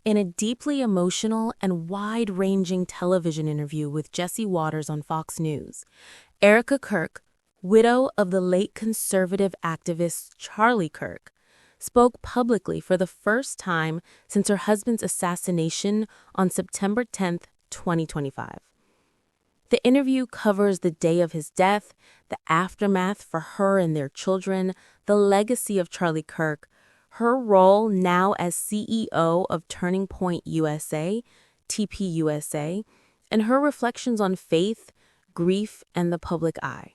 In a deeply emotional and wide-ranging television interview with Jesse Watters on Fox News, Erika Kirk, widow of the late conservative activist Charlie Kirk, spoke publicly for the first time since her husband's assassination on September 10, 2025. The interview covers the day of his death, the aftermath for her and their children, the legacy of Charlie Kirk, her role now as CEO of Turning Point USA, TPUSA, and her reflections on faith, grief, and the public eye.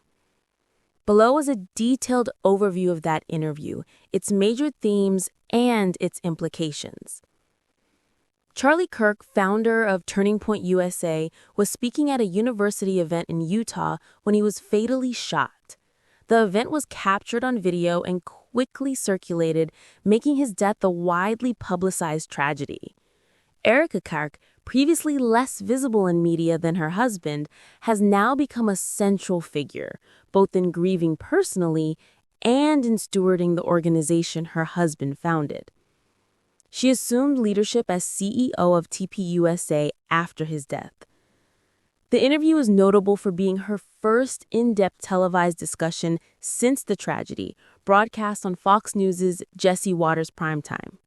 Below is a detailed overview of that interview, its major themes, and its implications. Charlie Kirk, founder of Turning Point USA, was speaking at a university event in Utah when he was fatally shot. The event was captured on video and quickly circulated, making his death a widely publicized tragedy. Erika Kirk, previously less visible in media than her husband, has now become a central figure, both in grieving personally and in stewarding the organization her husband founded. She assumed leadership as CEO of TPUSA after his death. The interview is notable for being her first in-depth televised discussion since the tragedy, broadcast on Fox News' Jesse Watters Primetime.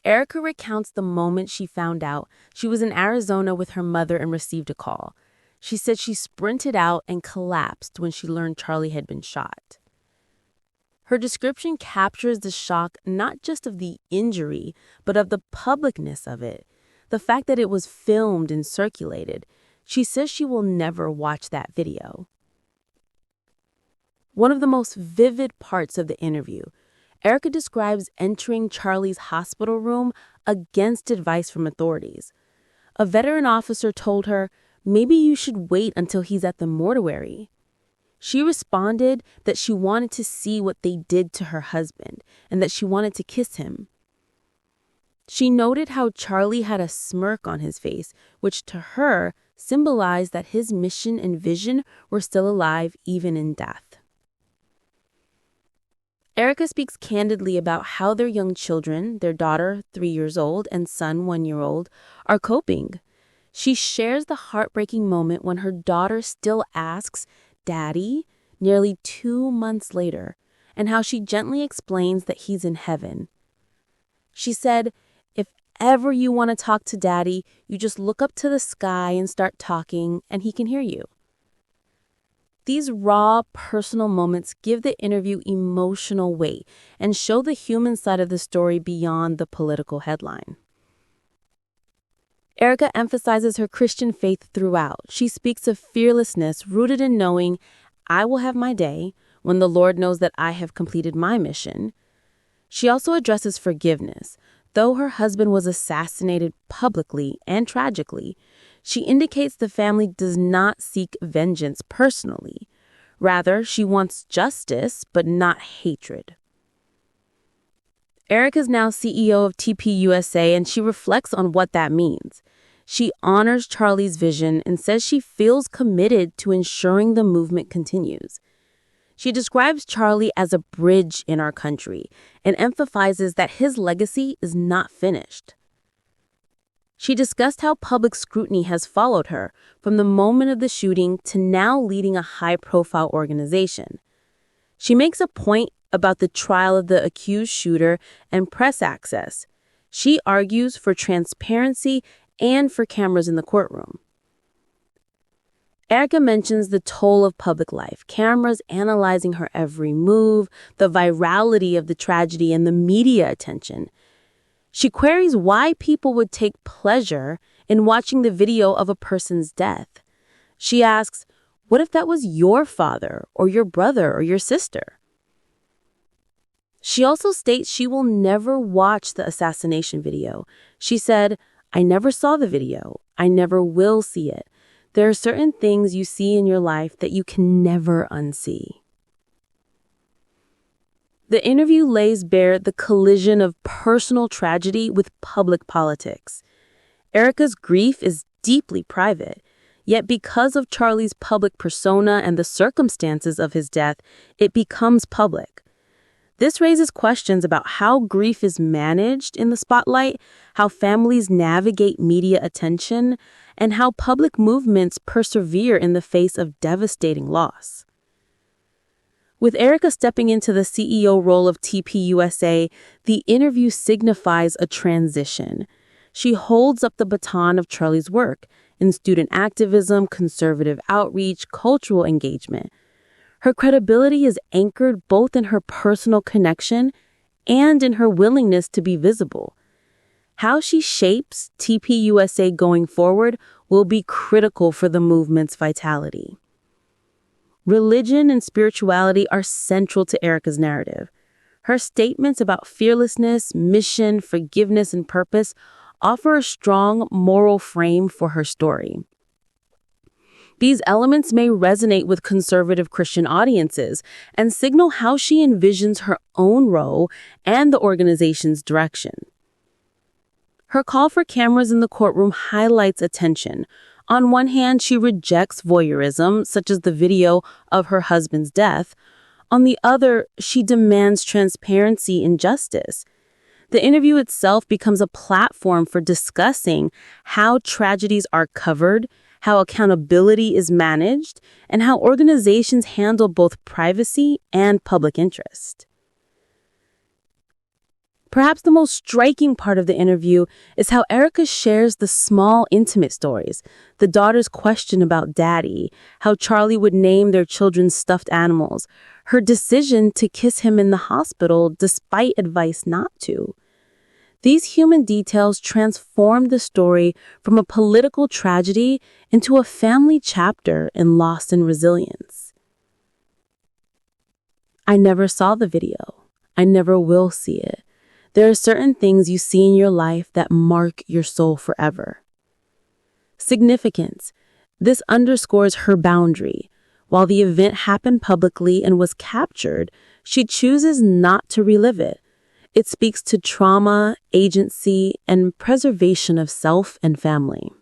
Erika recounts the moment she found out she was in Arizona with her mother and received a call. She said she sprinted out and collapsed when she learned Charlie had been shot. Her description captures the shock not just of the injury, but of the publicness of it, the fact that it was filmed and circulated. She says she will never watch that video. One of the most vivid parts of the interview, Erika describes entering Charlie's hospital room against advice from authorities. A veteran officer told her, "Maybe you should wait until he's at the mortuary." She responded that she wanted to see what they did to her husband and that she wanted to kiss him. She noted how Charlie had a smirk on his face, which to her symbolized that his mission and vision were still alive even in death. Erika speaks candidly about how their young children, their daughter, 3 years old, and son, 1 year old, are coping. She shares the heartbreaking moment when her daughter still asks, "Daddy?" nearly 2 months later, and how she gently explains that he's in heaven. She said, "If ever you want to talk to Daddy, you just look up to the sky and start talking, and he can hear you." These raw, personal moments give the interview emotional weight and show the human side of the story beyond the political headline. Erika emphasizes her Christian faith throughout. She speaks of fearlessness rooted in knowing, "I will have my day when the Lord knows that I have completed my mission." She also addresses forgiveness. Though her husband was assassinated publicly and tragically, she indicates the family does not seek vengeance personally. Rather, she wants justice, but not hatred. Erika is now CEO of TPUSA, and she reflects on what that means. She honors Charlie's vision and says she feels committed to ensuring the movement continues. She describes Charlie as a bridge in our country and emphasizes that his legacy is not finished. She discussed how public scrutiny has followed her from the moment of the shooting to now leading a high-profile organization. She makes a point about the trial of the accused shooter and press access. She argues for transparency and for cameras in the courtroom. Erika mentions the toll of public life, cameras analyzing her every move, the virality of the tragedy, and the media attention. She queries why people would take pleasure in watching the video of a person's death. She asks, what if that was your father or your brother or your sister? She also states she will never watch the assassination video. She said, "I never saw the video. I never will see it. There are certain things you see in your life that you can never unsee." The interview lays bare the collision of personal tragedy with public politics. Erika's grief is deeply private, yet because of Charlie's public persona and the circumstances of his death, it becomes public. This raises questions about how grief is managed in the spotlight, how families navigate media attention, and how public movements persevere in the face of devastating loss. With Erika stepping into the CEO role of TPUSA, the interview signifies a transition. She holds up the baton of Charlie's work in student activism, conservative outreach, cultural engagement. Her credibility is anchored both in her personal connection and in her willingness to be visible. How she shapes TPUSA going forward will be critical for the movement's vitality. Religion and spirituality are central to Erika's narrative. Her statements about fearlessness, mission, forgiveness, and purpose offer a strong moral frame for her story. These elements may resonate with conservative Christian audiences and signal how she envisions her own role and the organization's direction. Her call for cameras in the courtroom highlights a tension. On one hand, she rejects voyeurism, such as the video of her husband's death. On the other, she demands transparency and justice. The interview itself becomes a platform for discussing how tragedies are covered, how accountability is managed, and how organizations handle both privacy and public interest. Perhaps the most striking part of the interview is how Erika shares the small, intimate stories. The daughter's question about daddy, how Charlie would name their children's stuffed animals, her decision to kiss him in the hospital despite advice not to. These human details transformed the story from a political tragedy into a family chapter in loss and resilience. I never saw the video. I never will see it. There are certain things you see in your life that mark your soul forever. Significance. This underscores her boundary. While the event happened publicly and was captured, she chooses not to relive it. It speaks to trauma, agency, and preservation of self and family.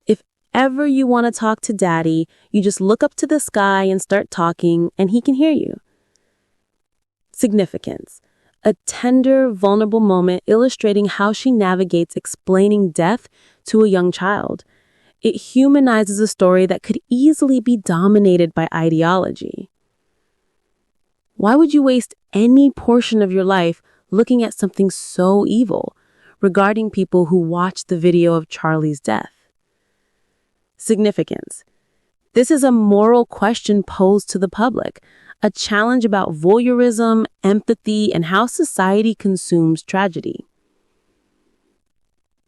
If ever you want to talk to daddy, you just look up to the sky and start talking, and he can hear you. Significance. A tender, vulnerable moment illustrating how she navigates explaining death to a young child. It humanizes a story that could easily be dominated by ideology. Why would you waste any portion of your life looking at something so evil regarding people who watched the video of Charlie's death? Significance. This is a moral question posed to the public, a challenge about voyeurism, empathy, and how society consumes tragedy.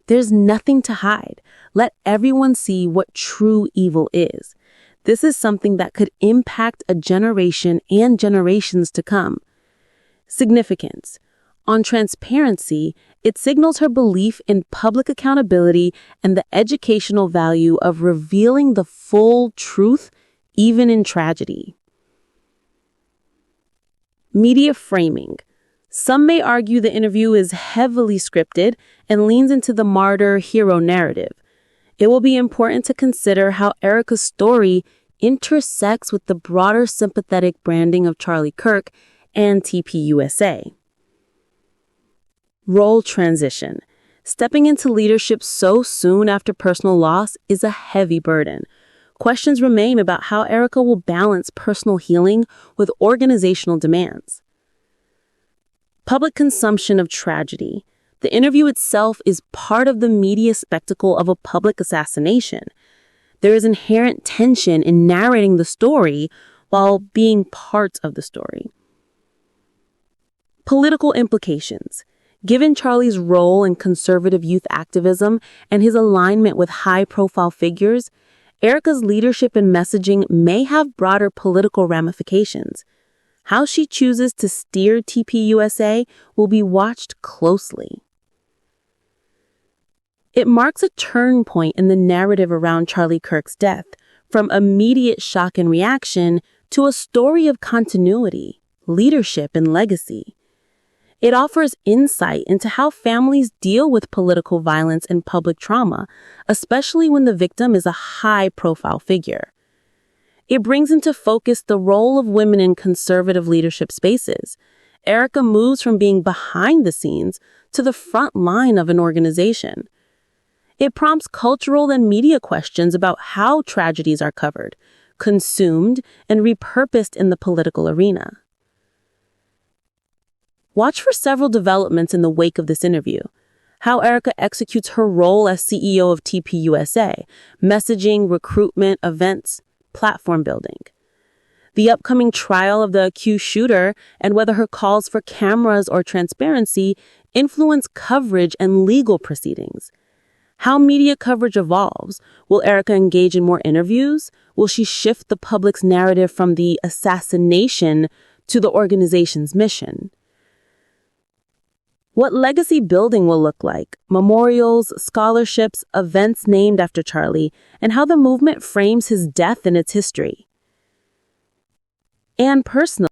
There's nothing to hide. Let everyone see what true evil is. This is something that could impact a generation and generations to come. Significance. On transparency, it signals her belief in public accountability and the educational value of revealing the full truth, even in tragedy. Media framing. Some may argue the interview is heavily scripted and leans into the martyr-hero narrative. It will be important to consider how Erika's story intersects with the broader sympathetic branding of Charlie Kirk and TPUSA. Role transition. Stepping into leadership so soon after personal loss is a heavy burden. Questions remain about how Erika will balance personal healing with organizational demands. Public consumption of tragedy. The interview itself is part of the media spectacle of a public assassination. There is inherent tension in narrating the story while being part of the story. Political implications. Given Charlie's role in conservative youth activism and his alignment with high-profile figures, Erika's leadership and messaging may have broader political ramifications. How she chooses to steer TPUSA will be watched closely. It marks a turn point in the narrative around Charlie Kirk's death, from immediate shock and reaction to a story of continuity, leadership, and legacy. It offers insight into how families deal with political violence and public trauma, especially when the victim is a high-profile figure. It brings into focus the role of women in conservative leadership spaces. Erika moves from being behind the scenes to the front line of an organization. It prompts cultural and media questions about how tragedies are covered, consumed, and repurposed in the political arena. Watch for several developments in the wake of this interview. How Erika executes her role as CEO of TPUSA, messaging, recruitment, events, platform building. The upcoming trial of the accused shooter and whether her calls for cameras or transparency influence coverage and legal proceedings. How media coverage evolves. Will Erika engage in more interviews? Will she shift the public's narrative from the assassination to the organization's mission? What legacy building will look like, memorials, scholarships, events named after Charlie, and how the movement frames his death in its history. And personally,